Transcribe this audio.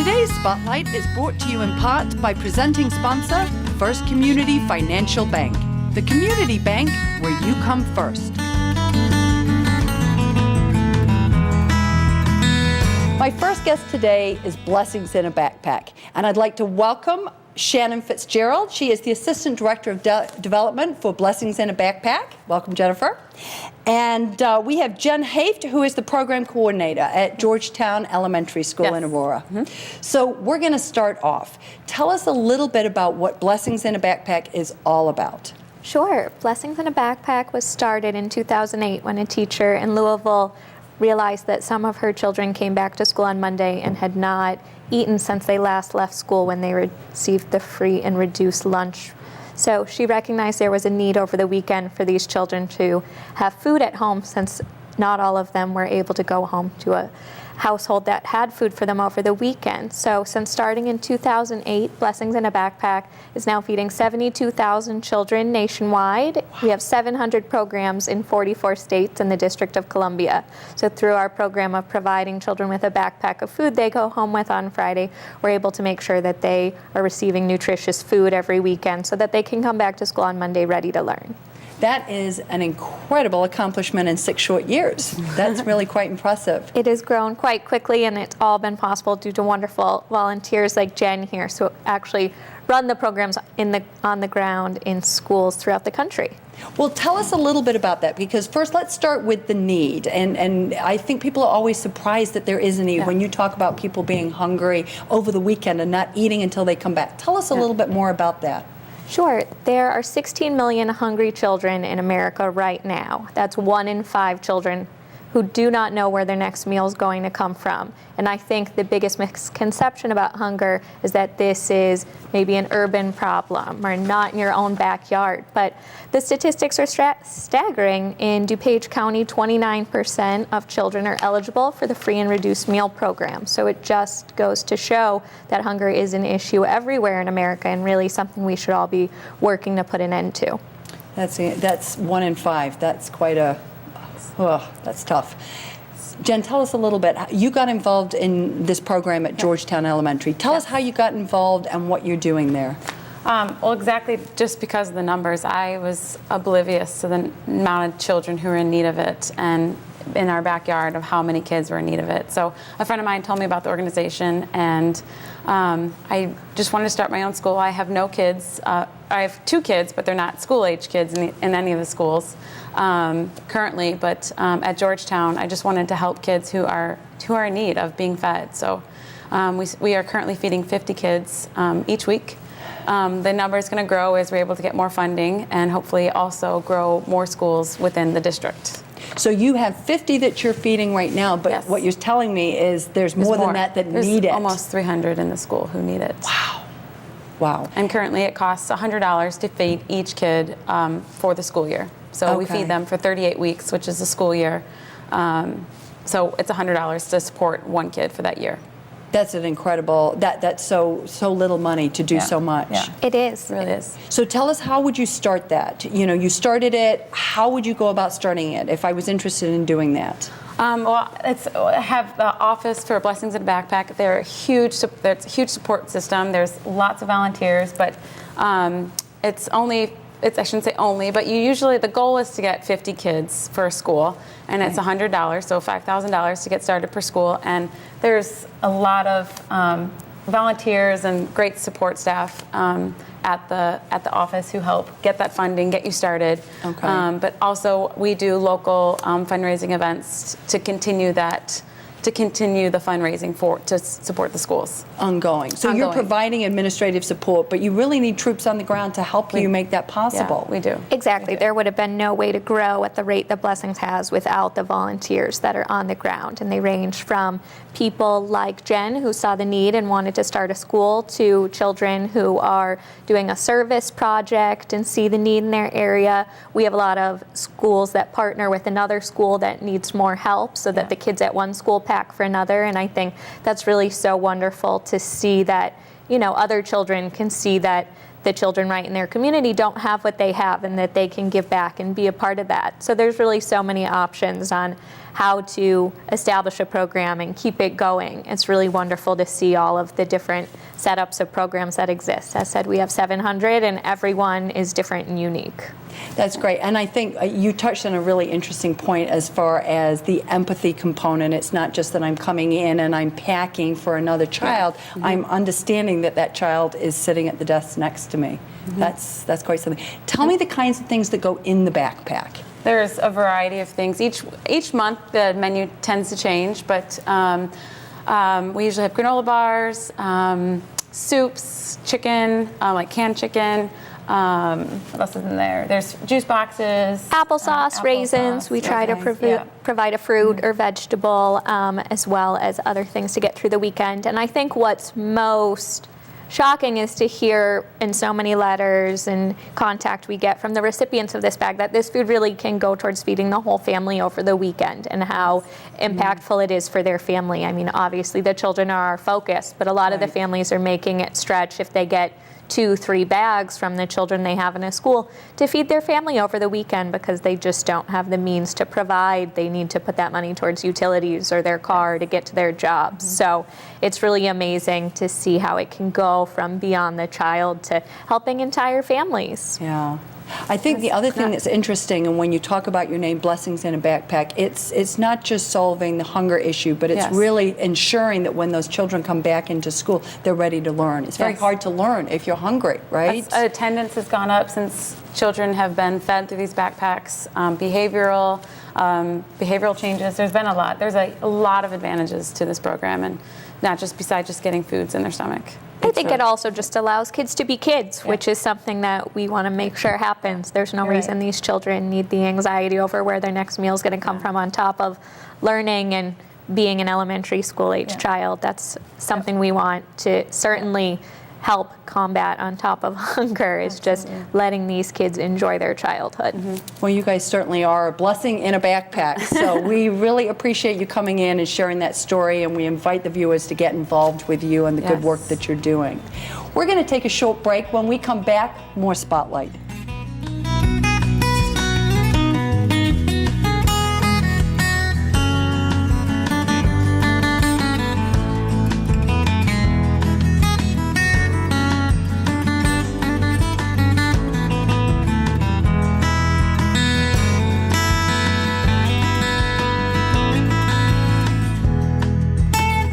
Today's Spotlight is brought to you in part by presenting sponsor, First Community Financial Bank, the community bank where you come first. My first guest today is Blessings in a Backpack, and I'd like to welcome Shannon Fitzgerald. She is the Assistant Director of Development for Blessings in a Backpack. Welcome, Jennifer. And we have Jen Haft, who is the Program Coordinator at Georgetown Elementary School in Aurora. So we're going to start off. Tell us a little bit about what Blessings in a Backpack is all about. Sure. Blessings in a Backpack was started in 2008 when a teacher in Louisville realized that some of her children came back to school on Monday and had not eaten since they last left school when they received the free and reduced lunch. So she recognized there was a need over the weekend for these children to have food at home, since not all of them were able to go home to a household that had food for them over the weekend. So since starting in 2008, Blessings in a Backpack is now feeding 72,000 children nationwide. We have 700 programs in 44 states and the District of Columbia. So through our program of providing children with a backpack of food they go home with on Friday, we're able to make sure that they are receiving nutritious food every weekend so that they can come back to school on Monday ready to learn. That is an incredible accomplishment in 6 short years. That's really quite impressive. It has grown quite quickly, and it's all been possible due to wonderful volunteers like Jen here, so actually run the programs on the ground in schools throughout the country. Well, tell us a little bit about that, because first let's start with the need. And I think people are always surprised that there is a need when you talk about people being hungry over the weekend and not eating until they come back. Tell us a little bit more about that. Sure. There are 16 million hungry children in America right now. That's 1 in 5 children who do not know where their next meal is going to come from. And I think the biggest misconception about hunger is that this is maybe an urban problem or not in your own backyard. But the statistics are staggering. In DuPage County, 29% of children are eligible for the free and reduced meal program. So it just goes to show that hunger is an issue everywhere in America, and really something we should all be working to put an end to. That's 1 in 5. That's quite a... Oh, that's tough. Jen, tell us a little bit. You got involved in this program at Georgetown Elementary. Tell us how you got involved and what you're doing there. Well, exactly just because of the numbers. I was oblivious to the amount of children who were in need of it, and in our backyard of how many kids were in need of it. So a friend of mine told me about the organization, and I just wanted to start my own school. I have no kids. I have 2 kids, but they're not school-age kids in any of the schools currently. But at Georgetown, I just wanted to help kids who are in need of being fed. So we are currently feeding 50 kids each week. The number is going to grow as we're able to get more funding, and hopefully also grow more schools within the district. So you have 50 that you're feeding right now, but what you're telling me is there's more than that need it. There's almost 300 in the school who need it. Wow. Wow. And currently it costs $100 to feed each kid for the school year. So we feed them for 38 weeks, which is the school year. So it's $100 to support one kid for that year. That's an incredible, that's so little money to do so much. Yeah. It is. It really is. So tell us, how would you start that? You know, you started it. How would you go about starting it if I was interested in doing that? Well, I have the Office for Blessings in a Backpack. They're a huge support system. There's lots of volunteers, but I shouldn't say only, but the goal is to get 50 kids for a school, and it's $100, so $5,000 to get started per school. And there's a lot of volunteers and great support staff at the office who help get that funding, get you started. Okay. But also we do local fundraising events to continue the fundraising to support the schools. Ongoing. So you're providing administrative support, but you really need troops on the ground to help you make that possible. Yeah, we do. Exactly. There would have been no way to grow at the rate that Blessings has without the volunteers that are on the ground. And they range from people like Jen, who saw the need and wanted to start a school, to children who are doing a service project and see the need in their area. We have a lot of schools that partner with another school that needs more help, so that the kids at one school pack for another. And I think that's really so wonderful to see that, other children can see that the children right in their community don't have what they have, and that they can give back and be a part of that. So there's really so many options on how to establish a program and keep it going. It's really wonderful to see all of the different setups of programs that exist. As said, we have 700 and everyone is different and unique. That's great. And I think you touched on a really interesting point as far as the empathy component. It's not just that I'm coming in and I'm packing for another child. I'm understanding that that child is sitting at the desk next to me. That's quite something. Tell me the kinds of things that go in the backpack. There's a variety of things. Each month the menu tends to change, but we usually have granola bars, soups, chicken, like canned chicken. What else is in there? There's juice boxes. Applesauce, raisins. We try to provide a fruit or vegetable, as well as other things to get through the weekend. And I think what's most shocking is to hear in so many letters and contact we get from the recipients of this bag that this food really can go towards feeding the whole family over the weekend, and how impactful it is for their family. I mean, obviously the children are our focus, but a lot of the families are making it stretch if they get 2-3 bags from the children they have in a school to feed their family over the weekend, because they just don't have the means to provide. They need to put that money towards utilities or their car to get to their jobs. So it's really amazing to see how it can go from beyond the child to helping entire families. Yeah. I think the other thing that's interesting, and when you talk about your name, Blessings in a Backpack, it's not just solving the hunger issue, but it's really ensuring that when those children come back into school, they're ready to learn. It's very hard to learn if you're hungry, right? Attendance has gone up since children have been fed through these backpacks. Behavioral changes. There's been a lot. There's a lot of advantages to this program, and not just besides just getting foods in their stomach. I think it also just allows kids to be kids, which is something that we want to make sure happens. There's no reason these children need the anxiety over where their next meal is going to come from, on top of learning and being an elementary school age child. That's something we want to certainly help combat, on top of hunger, is just letting these kids enjoy their childhood. Well, you guys certainly are a blessing in a backpack. So we really appreciate you coming in and sharing that story, and we invite the viewers to get involved with you and the good work that you're doing. We're going to take a short break. When we come back, more Spotlight.